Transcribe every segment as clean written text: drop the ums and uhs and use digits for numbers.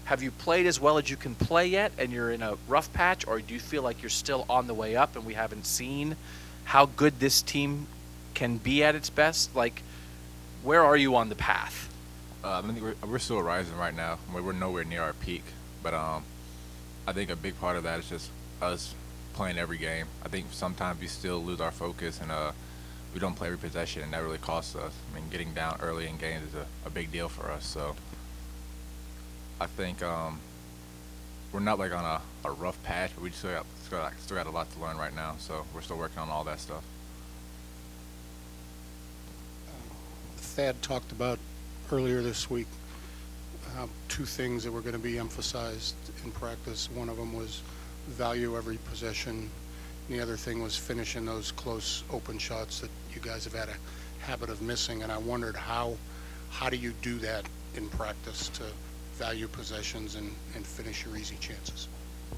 have you played as well as you can play yet and you're in a rough patch, or do you feel like you're still on the way up and we haven't seen how good this team can be at its best? Like, where are you on the path? I think we're still rising right now. We're nowhere near our peak, but I think a big part of that is just us playing every game. I think sometimes we still lose our focus and we don't play every possession, and that really costs us. I mean, getting down early in games is a big deal for us. So I think we're not like on a rough patch, but we still got a lot to learn right now. So we're still working on all that stuff. Thad talked about earlier this week two things that were going to be emphasized in practice. One of them was value every possession. The other thing was finishing those close open shots that you guys have had a habit of missing. And I wondered how do you do that in practice to value possessions and finish your easy chances?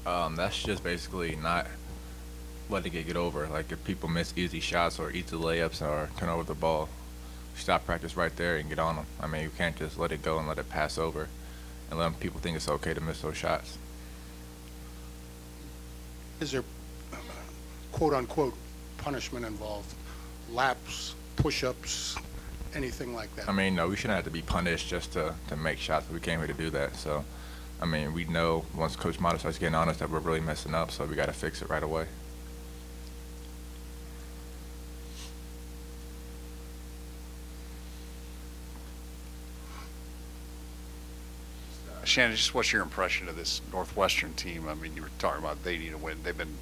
That's just basically not letting it get over. Like if people miss easy shots or easy layups or turn over the ball, stop practice right there and get on them. I mean, you can't just let it go and let it pass over and let people think it's okay to miss those shots. Is there quote-unquote punishment involved? Laps, push-ups, anything like that? I mean, no, we shouldn't have to be punished just to make shots. We came here to do that. So, I mean, we know once Coach Mata starts getting on us that we're really messing up, so we got to fix it right away. Shannon, just what's your impression of this Northwestern team? I mean, you were talking about they need to win. They've been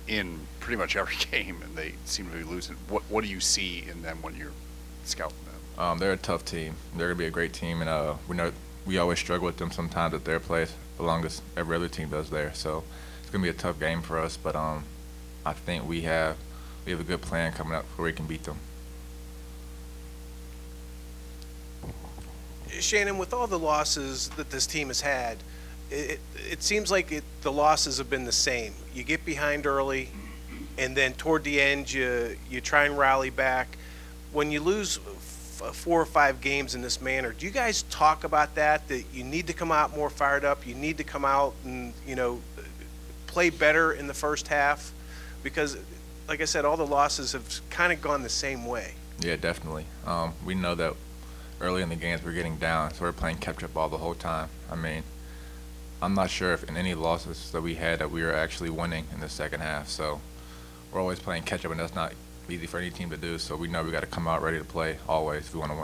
in pretty much every game, and they seem to be losing. What do you see in them when you're scouting them? They're a tough team. They're going to be a great team, and we know we always struggle with them sometimes at their place, along as every other team does there. So it's going to be a tough game for us, but I think we have a good plan coming up where we can beat them. Shannon, with all the losses that this team has had, it seems like the losses have been the same. You get behind early, and then toward the end you try and rally back. When you lose 4 or 5 games in this manner, do you guys talk about that you need to come out more fired up, you need to come out and play better in the first half? Because, like I said, all the losses have kind of gone the same way. Yeah, definitely. We know that early in the games we're getting down, so we're playing catch-up ball the whole time. I mean, I'm not sure if in any losses that we had that we were actually winning in the second half. So we're always playing catch-up, and that's not easy for any team to do. So we know we got to come out ready to play always if we want to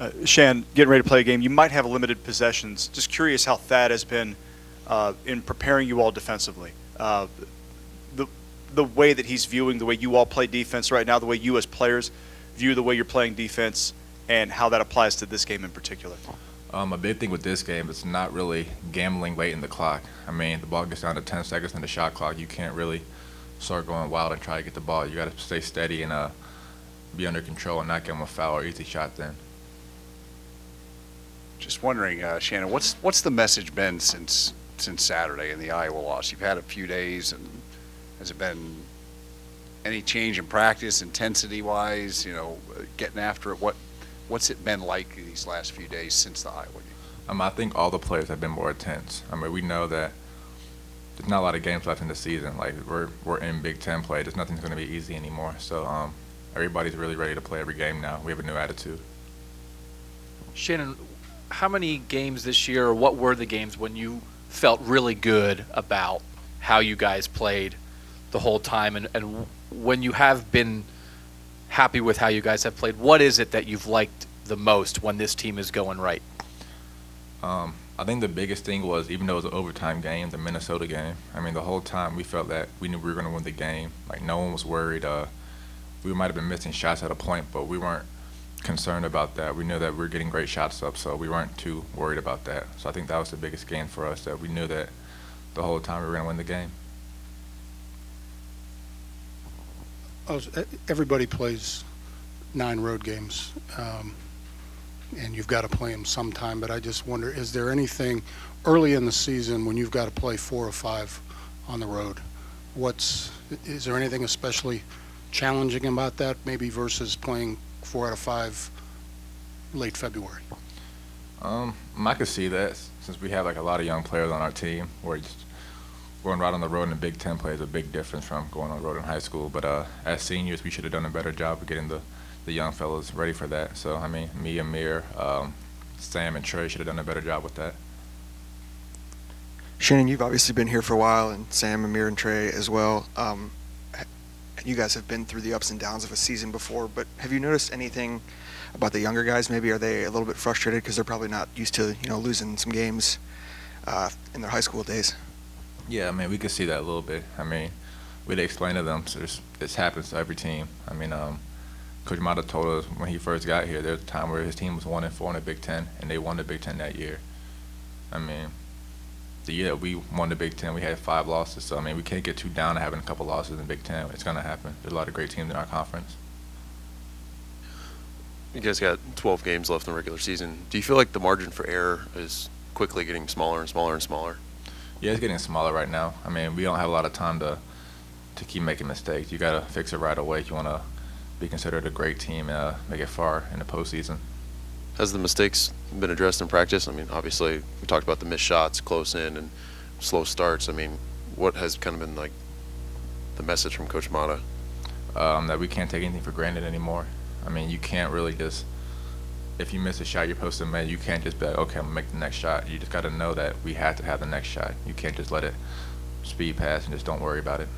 win. Shan, getting ready to play a game, you might have limited possessions. Just curious how Thad has been in preparing you all defensively. The way that he's viewing the way you all play defense right now, the way you as players view the way you're playing defense, and how that applies to this game in particular. A big thing with this game is not really gambling late in the clock. I mean, the ball gets down to 10 seconds in the shot clock. You can't really start going wild and try to get the ball. You got to stay steady and be under control and not give them a foul or easy shot then. Just wondering, Shannon, what's the message been since Saturday in the Iowa loss? You've had a few days, and has it been any change in practice, intensity-wise? Getting after it. What's it been like these last few days since the Iowa game? I think all the players have been more intense. I mean, we know that there's not a lot of games left in the season. Like we're in Big Ten play. There's nothing's going to be easy anymore. So everybody's really ready to play every game now. We have a new attitude. Shannon, how many games this year, or what were the games when you felt really good about how you guys played the whole time, and when you have been happy with how you guys have played, what is it that you've liked the most when this team is going right? I think the biggest thing was, even though it was an overtime game, the Minnesota game, I mean, the whole time we felt that we knew we were going to win the game. Like, no one was worried. We might have been missing shots at a point, but we weren't concerned about that. We knew that we were getting great shots up, so we weren't too worried about that. So I think that was the biggest gain for us, that we knew that the whole time we were going to win the game. Everybody plays 9 road games, and you've got to play them sometime. But I just wonder, is there anything early in the season when you've got to play 4 or 5 on the road? Is there anything especially challenging about that, maybe versus playing 4 out of 5 late February? I could see that. since we have like a lot of young players on our team, we're just going right on the road in the Big Ten plays a big difference from going on the road in high school. But as seniors, we should have done a better job of getting the young fellas ready for that. So I mean, me, Amir, Sam, and Trey should have done a better job with that. Shannon, you've obviously been here for a while, and Sam, Amir, and Trey as well. You guys have been through the ups and downs of a season before, but have you noticed anything about the younger guys? Maybe are they a little bit frustrated because they're probably not used to losing some games in their high school days? Yeah, I mean, we could see that a little bit. I mean, we'd explain to them, so this happens to every team. I mean, Coach Mata told us when he first got here, there was a time where his team was 1-4 in the Big Ten, and they won the Big Ten that year. I mean, the year that we won the Big Ten, we had 5 losses. So, I mean, we can't get too down to having a couple losses in the Big Ten. It's going to happen. There's a lot of great teams in our conference. You guys got 12 games left in the regular season. Do you feel like the margin for error is quickly getting smaller and smaller and smaller? Yeah, it's getting smaller right now. I mean, we don't have a lot of time to keep making mistakes. You got to fix it right away if you want to be considered a great team and make it far in the postseason. Has the mistakes been addressed in practice? I mean, obviously, we talked about the missed shots, close in, and slow starts. I mean, what has kind of been like the message from Coach Mata? That we can't take anything for granted anymore. I mean, you can't really just, if you miss a shot you're supposed to make, you can't just be like, okay, I'm going to make the next shot. You just got to know that we have to have the next shot. You can't just let it speed past and just don't worry about it.